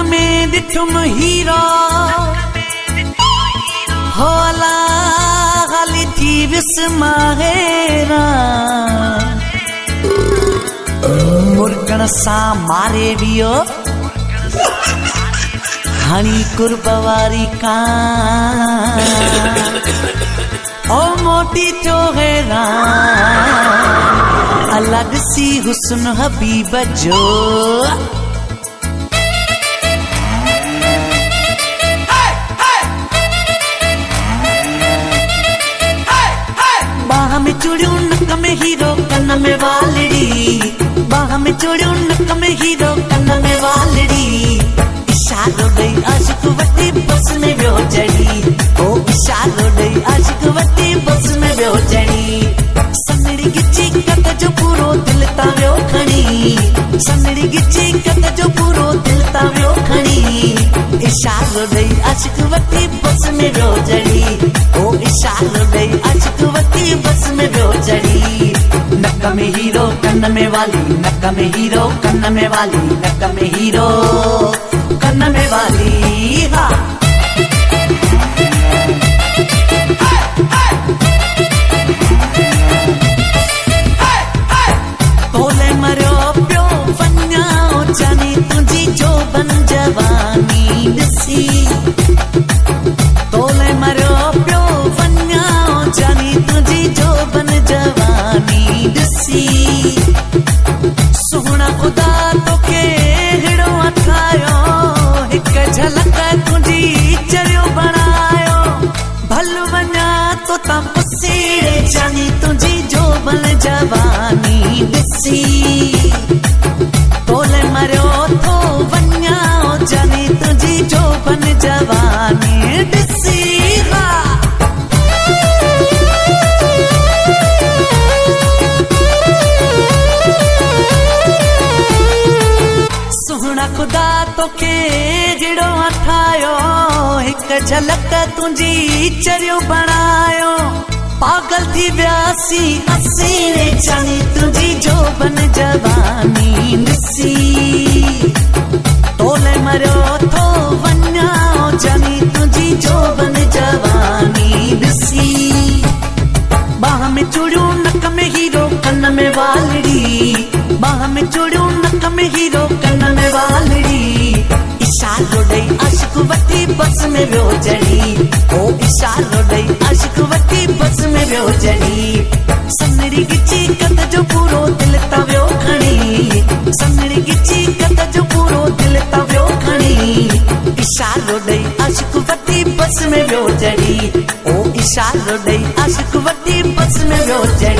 में दिठुम हीरो होला हाली थी विस्माहेरा मुर्गन सा मारे वियो हनी कुर्बवारी का ओ मोटी चोहेरा अलग सी हुस्न हबीब जो बाह में चूड़ियों नक में हीरो कन्न में वालड़ी बाह में चूड़ियों नक में हीरो कन्न में वालड़ी इशारो दई आशिक वटी बस में व्यो जड़ी ओ इशारो दई आशिक वटी बस में व्यो जड़ी सनड़ी गिची कत जो पूरो दिल ताव्यो खणी सनड़ी गिची कत जो पूरो दिल ताव्यो खणी इशारो दई आशिक वटी बस में व्यो जड़ी ओ इशारो दई आशिक वटी बस में व्यो जड़ी नक में हीरो कन्न में वाली नक में हीरो कन्न में वाली नक में हीरो कन्न में वाली हा तोले मरो प्यो वन्याओ जानी तुझी जो बन जवानी दिसी तोले मरो प्यो वन्याओ जानी तुझी जो बन जवानी दिसी सोहना खुदा तो के हिड़ो अठायो एक झलक तुझी चरियो बनायो भल वञा तो ता पुसीड़े जानी तुझी जो बन जवानी दिसी तोले मरियो थो वञाओ जानी तुझी जो बन जवानी दिसी हा सोहना खुदा तो के जिड़ो अठायो एक झलक तुझी चरियो बनायो पागल थी व्यासी असीरे जानी तुझी जो बन जवानी दिसी तोले मरियो थो वञाओ जानी तुझी जो बन जवानी दिसी बाह में चूड़ियों नक में हीरो कन्न में वालड़ी बाह में चूड़ियों नक में हीरो कन्न में वालड़ी इशारो दई आशिक वटी बस में व्यो जड़ी ओ इशारो दई आशिक वटी बस में व्यो जड़ी सनड़ी गिची कत जो पूरो दिल ताव्यो खणी सनड़ी गिची कत जो पूरो दिल ताव्यो खणी इशारो दई आशिक वटी बस में व्यो जड़ी ओ इशारो दई आशिक वटी बस में व्यो जड़ी